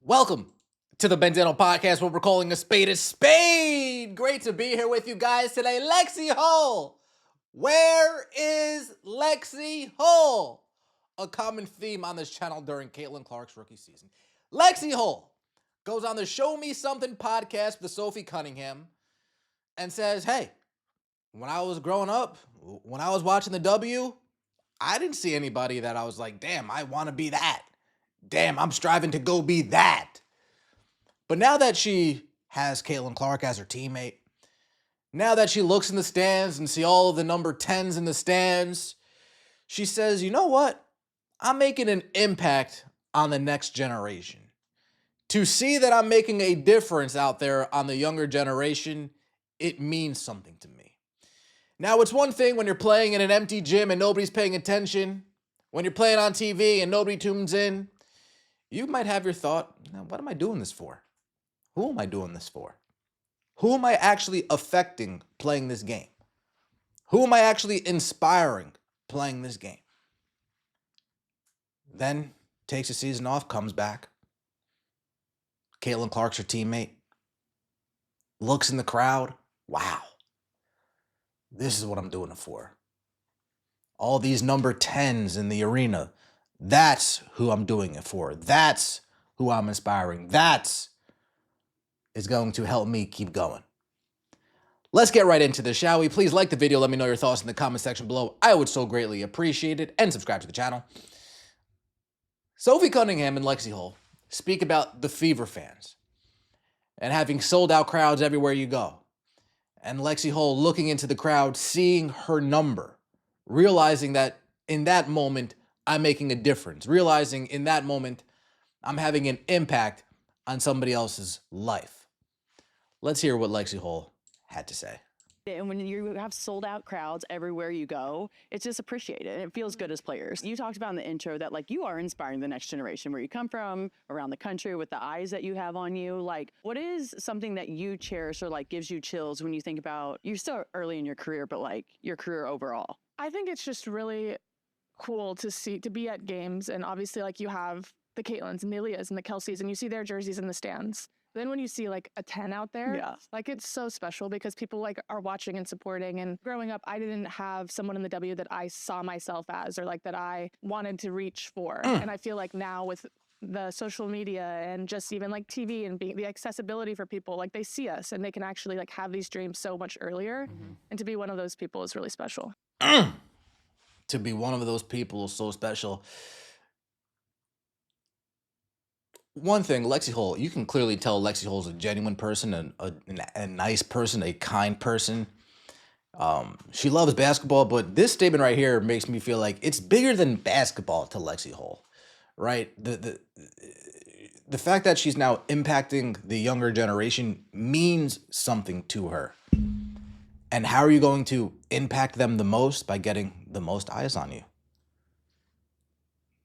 Welcome to the Bandano Podcast, where we're calling a spade a spade. Great to be here with you guys today. Lexie Hull. Where is Lexie Hull? A common theme on this channel during Caitlin Clark's rookie season. Lexie Hull goes on the Show Me Something podcast with Sophie Cunningham and says, hey, when I was growing up, when I was watching the W, I didn't see anybody that I was like, damn, I want to be that. Damn, I'm striving to go be that. But now that she has Caitlin Clark as her teammate, now that she looks in the stands and see all of the number 10s in the stands, she says, you know what? I'm making an impact on the next generation. To see that I'm making a difference out there on the younger generation, it means something to me. Now, it's one thing when you're playing in an empty gym and nobody's paying attention, when you're playing on TV and nobody tunes in. You might have your thought, what am I doing this for? Who am I doing this for? Who am I actually affecting playing this game? Who am I actually inspiring playing this game? Then takes a season off, comes back. Caitlin Clark's her teammate. Looks in the crowd. Wow. This is what I'm doing it for. All these number 10s in the arena. That's who I'm doing it for. That's who I'm inspiring. That's is going to help me keep going. Let's get right into this, shall we? Please like the video. Let me know your thoughts in the comment section below. I would so greatly appreciate it. And subscribe to the channel. Sophie Cunningham and Lexie Hull speak about the Fever fans and having sold out crowds everywhere you go. And Lexie Hull looking into the crowd, seeing her number, realizing that in that moment, I'm making a difference. Realizing in that moment, I'm having an impact on somebody else's life. Let's hear what Lexie Hull had to say. And when you have sold out crowds everywhere you go, it's just appreciated. It feels good as players. You talked about in the intro that like you are inspiring the next generation where you come from, around the country, with the eyes that you have on you. Like, what is something that you cherish or like gives you chills when you think about, you're still early in your career, but like your career overall? I think it's just really cool to be at games, and obviously like you have the Caitlins and the Aliyahs and the Kelseys and you see their jerseys in the stands. Then when you see like a 10 out there, like it's so special because people like are watching and supporting. And growing up, I didn't have someone in the W that I saw myself as or like that I wanted to reach for. And I feel like now with the social media and just even like TV and being the accessibility for people, like they see us and they can actually like have these dreams so much earlier. And to be one of those people is really special. To be one of those people is so special. One thing, Lexie Hull, you can clearly tell Lexie Hull is a genuine person, a nice person, a kind person. She loves basketball, but this statement right here makes me feel like it's bigger than basketball to Lexie Hull, right? The fact that she's now impacting the younger generation means something to her. And how are you going to impact them the most? By getting the most eyes on you.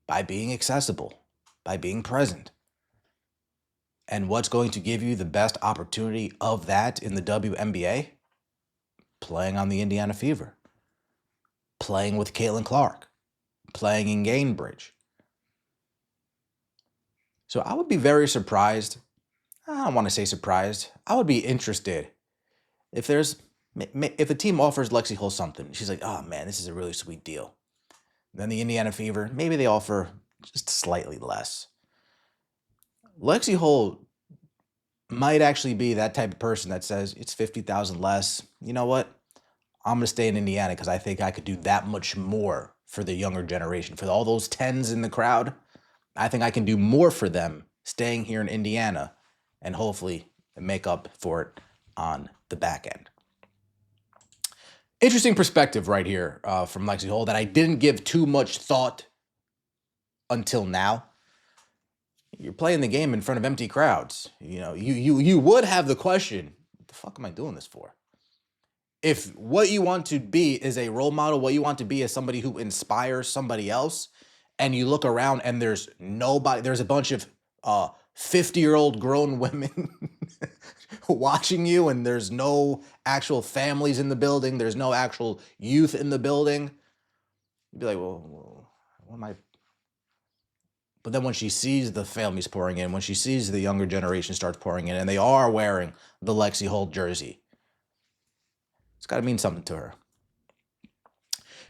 By being accessible. By being present. And what's going to give you the best opportunity of that in the WNBA? Playing on the Indiana Fever. Playing with Caitlin Clark. Playing in Gainbridge. So I would be very surprised. I don't want to say surprised. I would be interested if a team offers Lexie Hull something. She's like, oh man, this is a really sweet deal. Then the Indiana Fever, maybe they offer just slightly less. Lexie Hull might actually be that type of person that says it's $50,000 less. You know what? I'm going to stay in Indiana because I think I could do that much more for the younger generation. For all those 10s in the crowd, I think I can do more for them staying here in Indiana and hopefully make up for it on the back end. Interesting perspective right here from Lexie Hull that I didn't give too much thought until now. You're playing the game in front of empty crowds. You know, you would have the question, what the fuck am I doing this for? If what you want to be is a role model, what you want to be is somebody who inspires somebody else, and you look around and there's nobody, there's a bunch of 50-year-old grown women watching you, and there's no actual families in the building, there's no actual youth in the building, you'd be like, well what am I But then when she sees the families pouring in, when she sees the younger generation starts pouring in, and they are wearing the Lexie Hull jersey, it's got to mean something to her.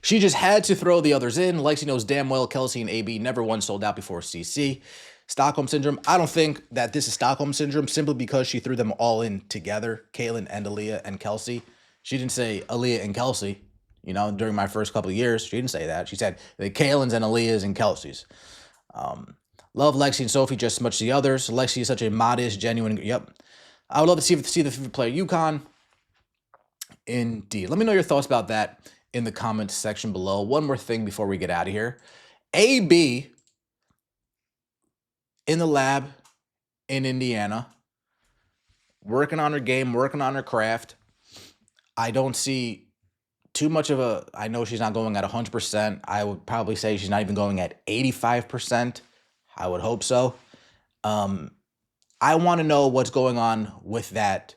She just had to throw the others in. Lexie knows damn well Kelsey and AB never once sold out before CC. Stockholm Syndrome. I don't think that this is Stockholm Syndrome simply because she threw them all in together, Caitlyn and Aliyah and Kelsey. She didn't say Aliyah and Kelsey, you know, during my first couple of years. She didn't say that. She said the Caitlyn's and Aliyah's and Kelsey's. Love Lexie and Sophie just as much as the others. Lexie is such a modest, genuine. Yep. I would love to see the favorite player UConn. Indeed. Let me know your thoughts about that in the comments section below. One more thing before we get out of here. AB in the lab in Indiana, working on her game, working on her craft. I don't see too much of a, I know she's not going at 100%. I would probably say she's not even going at 85%. I would hope so. I want to know what's going on with that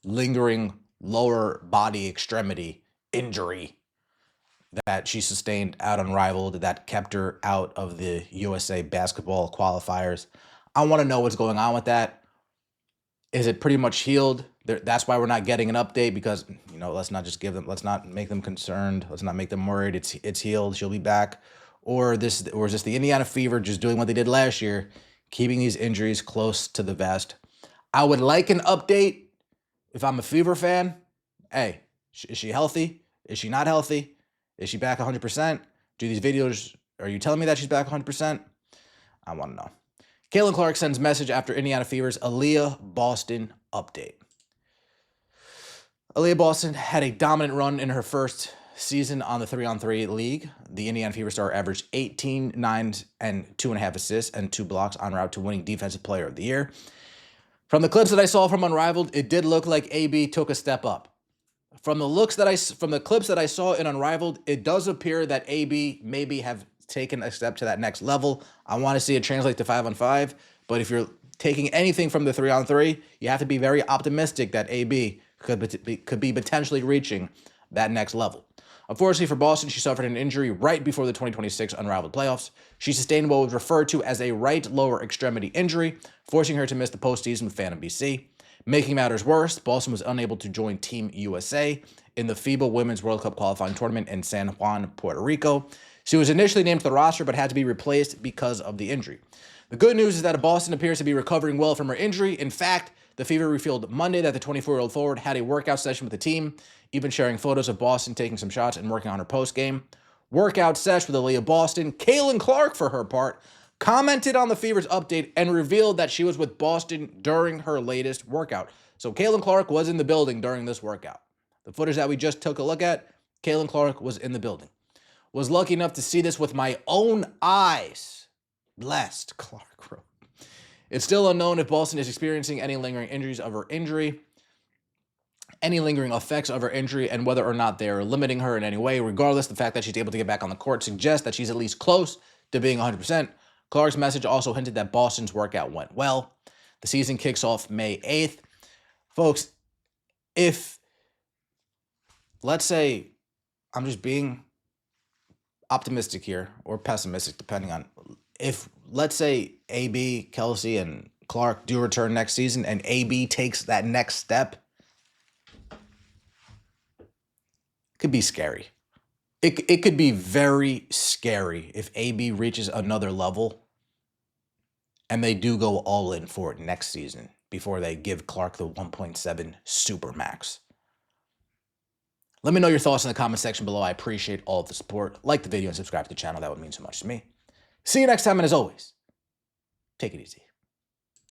lingering lower body extremity injury that she sustained out Unrivaled that kept her out of the USA basketball qualifiers. I want to know what's going on with that. Is it pretty much healed? That's why we're not getting an update because, you know, let's not just give them, let's not make them concerned. Let's not make them worried. It's healed. She'll be back. Or is this the Indiana Fever just doing what they did last year, keeping these injuries close to the vest? I would like an update if I'm a Fever fan. Hey, is she healthy? Is she not healthy? Is she back 100%? Do these videos, are you telling me that she's back 100%? I want to know. Caitlin Clark sends message after Indiana Fever's Aliyah Boston update. Aliyah Boston had a dominant run in her first season on the 3-on-3 league. The Indiana Fever star averaged 18, 9, and 2.5 assists and 2 blocks en route to winning Defensive Player of the Year. From the clips that I saw from Unrivaled, it did look like AB took a step up. From the clips that I saw in Unrivaled, it does appear that AB maybe have taken a step to that next level. I want to see it translate to 5-on-5, but if you're taking anything from the 3-on-3, you have to be very optimistic that AB could be potentially reaching that next level. Unfortunately for Boston, she suffered an injury right before the 2026 Unrivaled playoffs. She sustained what was referred to as a right lower extremity injury, forcing her to miss the postseason with Phantom BC. Making matters worse, Boston was unable to join Team USA in the FIBA Women's World Cup qualifying tournament in San Juan, Puerto Rico. She was initially named to the roster, but had to be replaced because of the injury. The good news is that Boston appears to be recovering well from her injury. In fact, the Fever revealed Monday that the 24-year-old forward had a workout session with the team, even sharing photos of Boston taking some shots and working on her post-game. Workout sesh with Aliyah Boston. Caitlin Clark, for her part, commented on the Fever's update and revealed that she was with Boston during her latest workout. So Caitlin Clark was in the building during this workout. The footage that we just took a look at, Caitlin Clark was in the building. Was lucky enough to see this with my own eyes. Blessed, Clark wrote. It's still unknown if Boston is experiencing any lingering injuries of her injury, any lingering effects of her injury, and whether or not they're limiting her in any way. Regardless, the fact that she's able to get back on the court suggests that she's at least close to being 100%. Clark's message also hinted that Boston's workout went well. The season kicks off May 8th. Folks, if, let's say, I'm just being optimistic here, or pessimistic, depending on, if, let's say, AB, Kelsey, and Clark do return next season, and AB takes that next step, it could be scary. It could be very scary if AB reaches another level and they do go all in for it next season before they give Clark the 1.7 Supermax. Let me know your thoughts in the comment section below. I appreciate all of the support. Like the video and subscribe to the channel. That would mean so much to me. See you next time, and as always, take it easy.